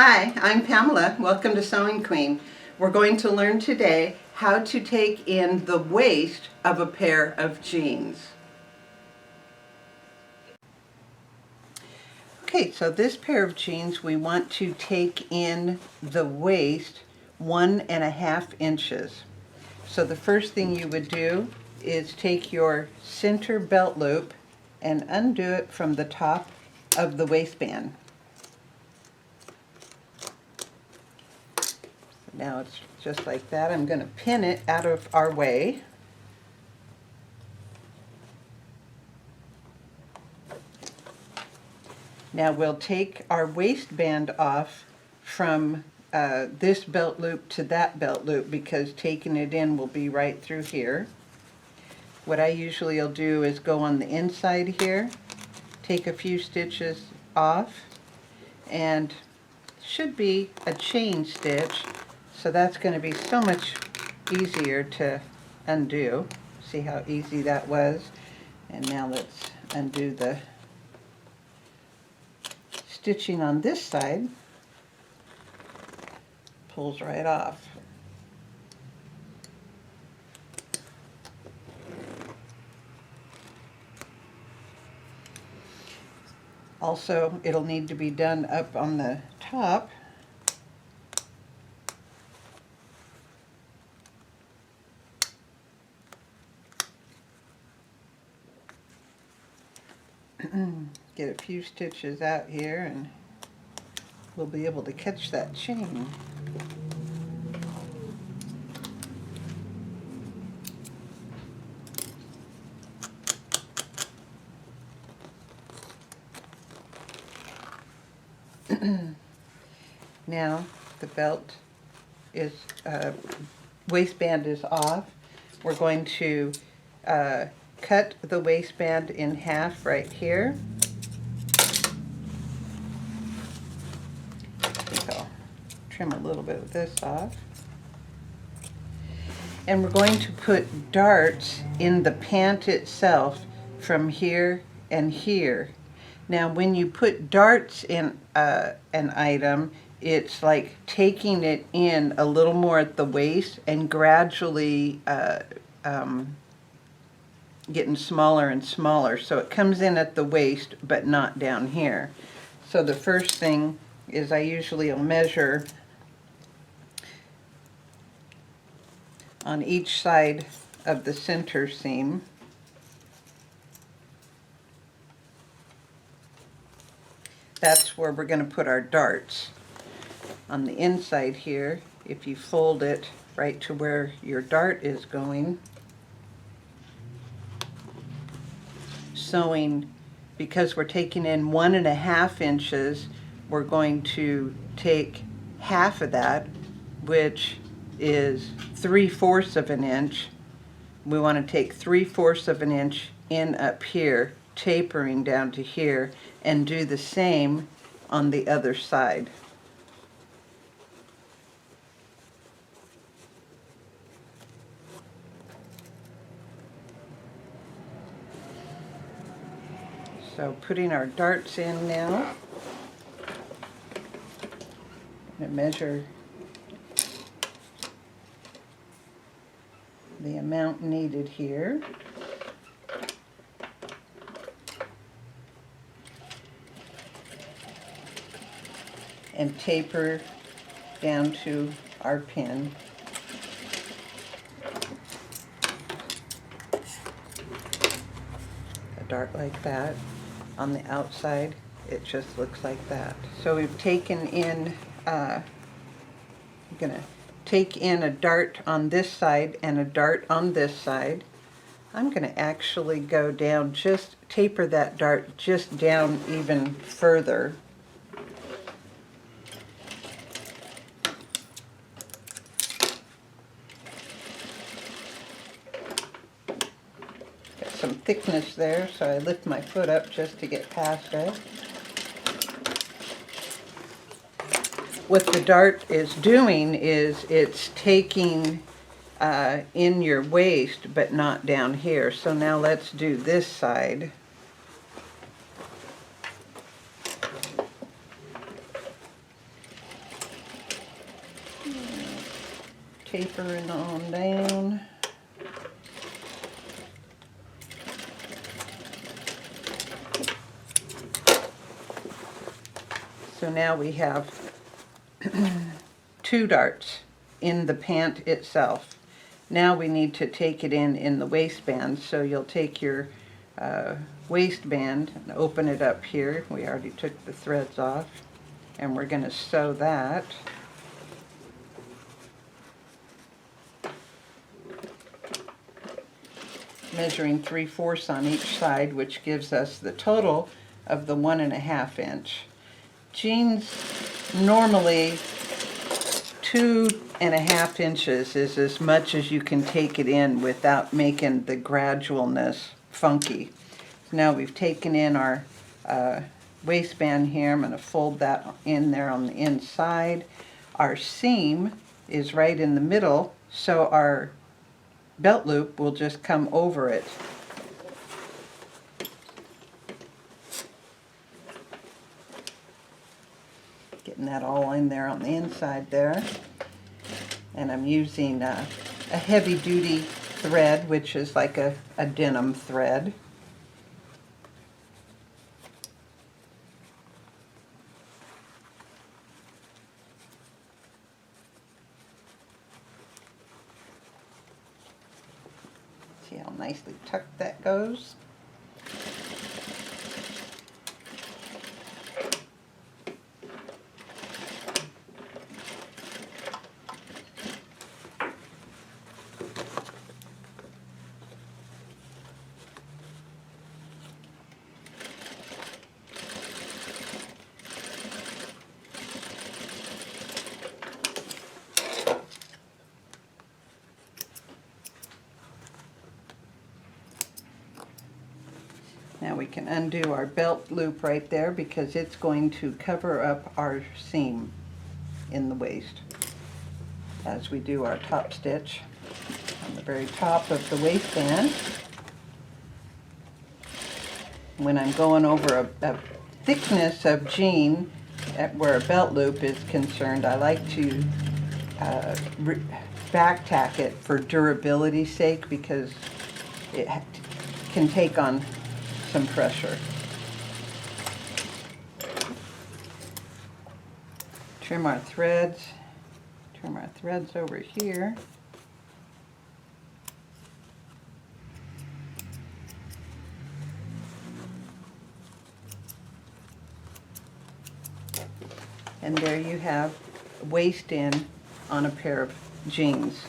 Hi, I'm Pamela. Welcome to Sewing Queen. We're going to learn today how to take in the waist of a pair of jeans. Okay, so this pair of jeans, we want to take in the waist 1.5 inches. So the first thing you would do is take your center belt loop and undo it from the top of the waistband. Now it's just like that. I'm going to pin it out of our way. Now we'll take our waistband off from this belt loop to that belt loop because taking it in will be right through here. What I usually will do is go on the inside here, take a few stitches off, and should be a chain stitch. So that's going to be so much easier to undo. See how easy that was? And now let's undo the stitching on this side. Pulls right off. Also, it'll need to be done up on the top. Get a few stitches out here and we'll be able to catch that chain. Now the belt is, waistband is off. We're going to cut the waistband in half right here. I'll trim a little bit of this off. And we're going to put darts in the pant itself from here and here. Now when you put darts in an item, it's like taking it in a little more at the waist and gradually getting smaller and smaller. So it comes in at the waist but not down here. So the first thing is I usually will measure on each side of the center seam. That's where we're going to put our darts. On the inside here, if you fold it right to where your dart is going, sewing, because we're taking in 1.5 inches, we're going to take half of that, which is 3/4 of an inch. We want to take 3/4 of an inch in up here, tapering down to here, and do the same on the other side. So putting our darts in now, and measure the amount needed here. And taper down to our pin. A dart like that. On the outside, it just looks like that. So we've taken in, I'm going to take in a dart on this side and a dart on this side. I'm going to actually go down, just taper that dart just down even further. Some thickness there, so I lift my foot up just to get past it. What the dart is doing is it's taking in your waist but not down here. So now let's do this side. tapering on down. So now we have 2 darts in the pant itself. Now we need to take it in the waistband. So you'll take your waistband and open it up here. We already took the threads off, and we're going to sew that. Measuring 3/4 on each side, which gives us the total of the 1.5 inch. Jeans normally 2.5 inches is as much as you can take it in without making the gradualness funky. Now we've taken in our waistband here. I'm going to fold that in there on the inside. Our seam is right in the middle, so our belt loop will just come over it. Getting that all in there on the inside there. And I'm using a heavy duty thread, which is like a denim thread. See how nicely tucked that goes? Now we can undo our belt loop right there because it's going to cover up our seam in the waist as we do our top stitch on the very top of the waistband. When I'm going over a thickness of jean where a belt loop is concerned, I like to back tack it for durability's sake because it can take on some pressure. Trim our threads over here. And there you have waist in on a pair of jeans.